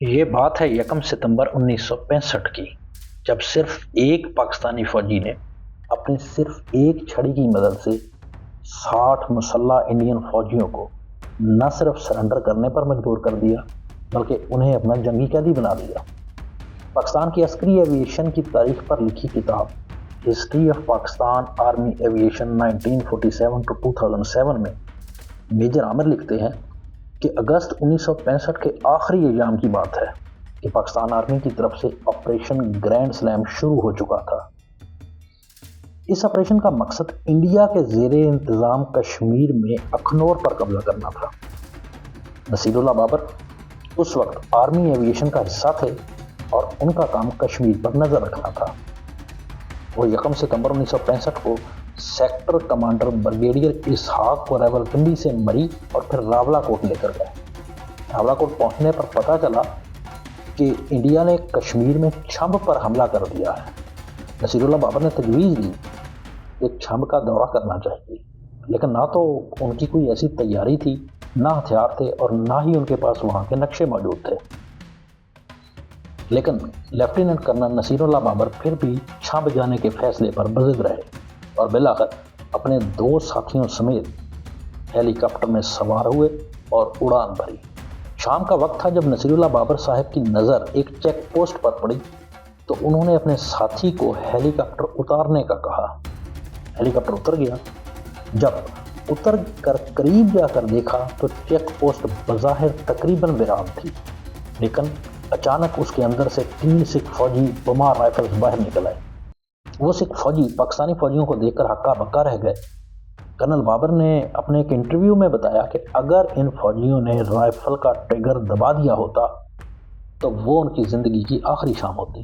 یہ بات ہے 1 ستمبر 1965 کی، جب صرف ایک پاکستانی فوجی نے اپنی صرف ایک چھڑی کی مدد سے 60 مسلح انڈین فوجیوں کو نہ صرف سرنڈر کرنے پر مجبور کر دیا بلکہ انہیں اپنا جنگی قیدی بنا دیا۔ پاکستان کی عسکری ایویشن کی تاریخ پر لکھی کتاب history of Pakistan army aviation 1947-2007 میں میجر عامر لکھتے ہیں کہ اگست 1965 کے آخری ایام کی بات ہے کہ پاکستان آرمی کی طرف سے آپریشن گرینڈ سلیم شروع ہو چکا تھا۔ اس آپریشن کا مقصد انڈیا کے زیر انتظام کشمیر میں اخنور پر قبضہ کرنا تھا۔ نصیر اللہ بابر اس وقت آرمی ایویشن کا حصہ تھے اور ان کا کام کشمیر پر نظر رکھنا تھا۔ وہ 1 ستمبر 1965 کو سیکٹر کمانڈر بریگیڈیئر اسحاق کو راولپنڈی سے مری اور پھر راولا کوٹ لے کر گئے۔ راولا کوٹ پہنچنے پر پتہ چلا کہ انڈیا نے کشمیر میں چھمب پر حملہ کر دیا ہے۔ نصیر اللہ بابر نے تجویز دی کہ چھمب کا دورہ کرنا چاہیے، لیکن نہ تو ان کی کوئی ایسی تیاری تھی، نہ ہتھیار تھے اور نہ ہی ان کے پاس وہاں کے نقشے موجود تھے۔ لیکن لیفٹیننٹ کرنل نصیر اللہ بابر پھر بھی چھمب جانے کے فیصلے پر بضد رہے اور بالآخر اپنے 2 ساتھیوں سمیت ہیلی کاپٹر میں سوار ہوئے اور اڑان بھری۔ شام کا وقت تھا جب نصیر اللہ بابر صاحب کی نظر ایک چیک پوسٹ پر پڑی تو انہوں نے اپنے ساتھی کو ہیلی کاپٹر اتارنے کا کہا۔ ہیلی کاپٹر اتر گیا۔ جب اتر کر قریب جا کر دیکھا تو چیک پوسٹ بظاہر تقریباً ویران تھی، لیکن اچانک اس کے اندر سے 3 سکھ فوجی بمار رائفلز باہر نکل آئے۔ وہ سکھ فوجی پاکستانی فوجیوں کو دیکھ کر ہکا بکا رہ گئے۔ کرنل بابر نے اپنے ایک انٹرویو میں بتایا کہ اگر ان فوجیوں نے رائفل کا ٹریگر دبا دیا ہوتا تو وہ ان کی زندگی کی آخری شام ہوتی۔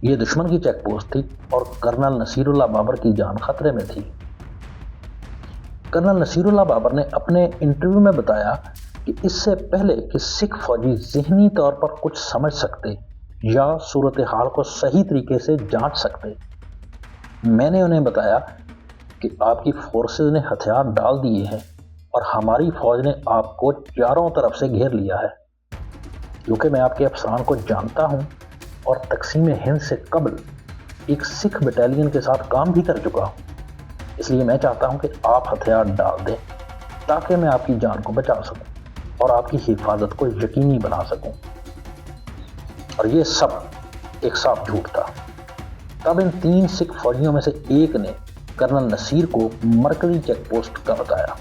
یہ دشمن کی چیک پوسٹ تھی اور کرنل نصیر اللہ بابر کی جان خطرے میں تھی۔ کرنل نصیر اللہ بابر نے اپنے انٹرویو میں بتایا کہ اس سے پہلے کہ سکھ فوجی ذہنی طور پر کچھ سمجھ سکتے یا صورتحال کو صحیح طریقے سے جانچ سکتے، میں نے انہیں بتایا کہ آپ کی فورسز نے ہتھیار ڈال دیے ہیں اور ہماری فوج نے آپ کو چاروں طرف سے گھیر لیا ہے۔ کیونکہ میں آپ کے افسران کو جانتا ہوں اور تقسیم ہند سے قبل ایک سکھ بٹالین کے ساتھ کام بھی کر چکا ہوں، اس لیے میں چاہتا ہوں کہ آپ ہتھیار ڈال دیں تاکہ میں آپ کی جان کو بچا سکوں اور آپ کی حفاظت کو یقینی بنا سکوں۔ اور یہ سب ایک صاف جھوٹ تھا۔ تب ان 3 سکھ فوجیوں میں سے ایک نے کرنل نصیر کو مرکزی چیک پوسٹ کا بتایا،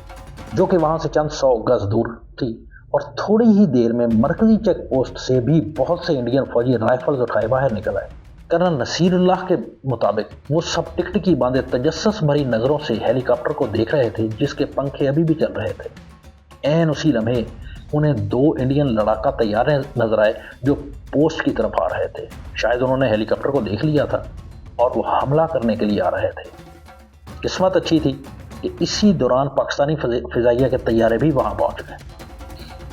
جو کہ وہاں سے چند 100 گز دور تھی، اور تھوڑی ہی دیر میں مرکزی چیک پوسٹ سے بھی بہت سے انڈین فوجی رائفلز اٹھائے باہر نکل آئے۔ کرنل نصیر اللہ کے مطابق وہ سب ٹکٹکی باندھے تجسس بھری نظروں سے ہیلی کاپٹر کو دیکھ رہے تھے جس کے پنکھے ابھی بھی چل رہے تھے۔ عین اسی لمحے انہیں 2 انڈین لڑاکا طیارے نظر آئے جو پوسٹ کی طرف آ رہے تھے۔ شاید انہوں نے ہیلی کاپٹر کو دیکھ لیا تھا اور وہ حملہ کرنے کے لیے آ رہے تھے۔ قسمت اچھی تھی کہ اسی دوران پاکستانی فضائیہ کے طیارے بھی وہاں پہنچ گئے۔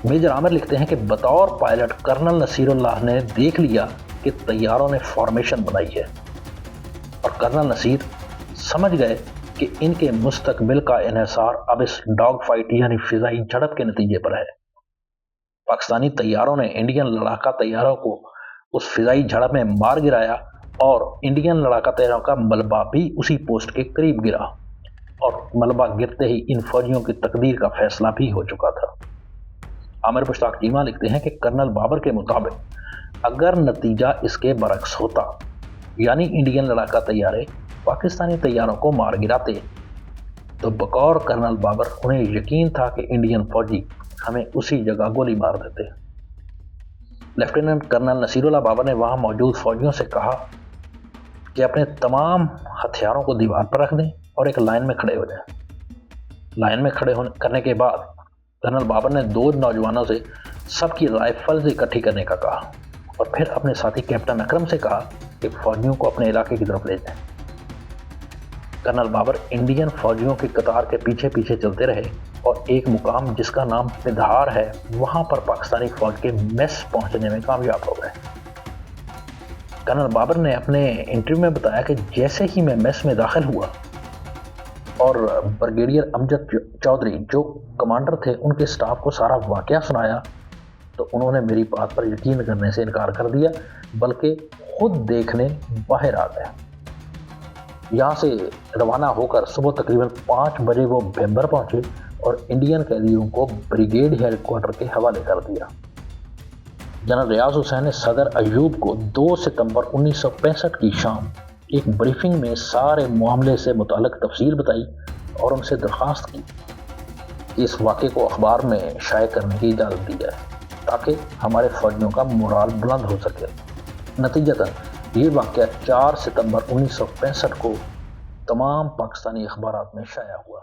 میجر عامر لکھتے ہیں کہ بطور پائلٹ کرنل نصیر اللہ نے دیکھ لیا کہ طیاروں نے فارمیشن بنائی ہے اور کرنل نصیر سمجھ گئے کہ ان کے مستقبل کا انحصار اب اس ڈاگ فائٹ یعنی فضائی جھڑپ کے نتیجے پر ہے۔ پاکستانی طیاروں نے انڈین لڑاکا طیاروں کو اس فضائی جھڑپ میں مار گرایا اور انڈین لڑاکا طیاروں کا ملبہ بھی اسی پوسٹ کے قریب گرا، اور ملبہ گرتے ہی ان فوجیوں کی تقدیر کا فیصلہ بھی ہو چکا تھا۔ عامر مشتاق چیمہ لکھتے ہیں کہ کرنل بابر کے مطابق اگر نتیجہ اس کے برعکس ہوتا، یعنی انڈین لڑاکا طیارے پاکستانی طیاروں کو مار گراتے، تو بقور کرنل بابر انہیں یقین تھا کہ انڈین فوجی ہمیں اسی جگہ گولی مار دیتے۔ لیفٹیننٹ کرنل نصیر اللہ بابر نے وہاں موجود فوجیوں سے کہا کہ اپنے تمام ہتھیاروں کو دیوار پر رکھ دیں اور ایک لائن میں کھڑے ہو جائیں۔ لائن میں کھڑے کرنے کے بعد کرنل بابر نے 2 نوجوانوں سے سب کی رائفلز اکٹھی کرنے کا کہا اور پھر اپنے ساتھی کیپٹن اکرم سے کہا کہ فوجیوں کو اپنے علاقے کی طرف لے جائیں۔ کرنل بابر انڈین فوجیوں کی قطار کے پیچھے پیچھے چلتے رہے اور ایک مقام جس کا نام پدھار ہے وہاں پر پاکستانی فوج کے میس پہنچنے میں کامیاب ہو گئے۔ کرنل بابر نے اپنے انٹرویو میں بتایا کہ جیسے ہی میں میس میں داخل ہوا اور بریگیڈیئر امجد چودھری جو کمانڈر تھے ان کے سٹاف کو سارا واقعہ سنایا تو انہوں نے میری بات پر یقین کرنے سے انکار کر دیا، بلکہ خود دیکھنے باہر آ گئے۔ یہاں سے روانہ ہو کر صبح تقریباً 5 بجے وہ بھیمبر پہنچے اور انڈین قیدیوں کو بریگیڈ ہیڈ کوارٹر کے حوالے کر دیا۔ جنرل ریاض حسین نے صدر ایوب کو 2 ستمبر 1965 کی شام ایک بریفنگ میں سارے معاملے سے متعلق تفصیل بتائی اور ان سے درخواست کی کہ اس واقعے کو اخبار میں شائع کرنے کی اجازت دی جائے تاکہ ہمارے فوجیوں کا مورال بلند ہو سکے۔ نتیجتاً یہ واقعہ 4 ستمبر 1965 کو تمام پاکستانی اخبارات میں شائع ہوا۔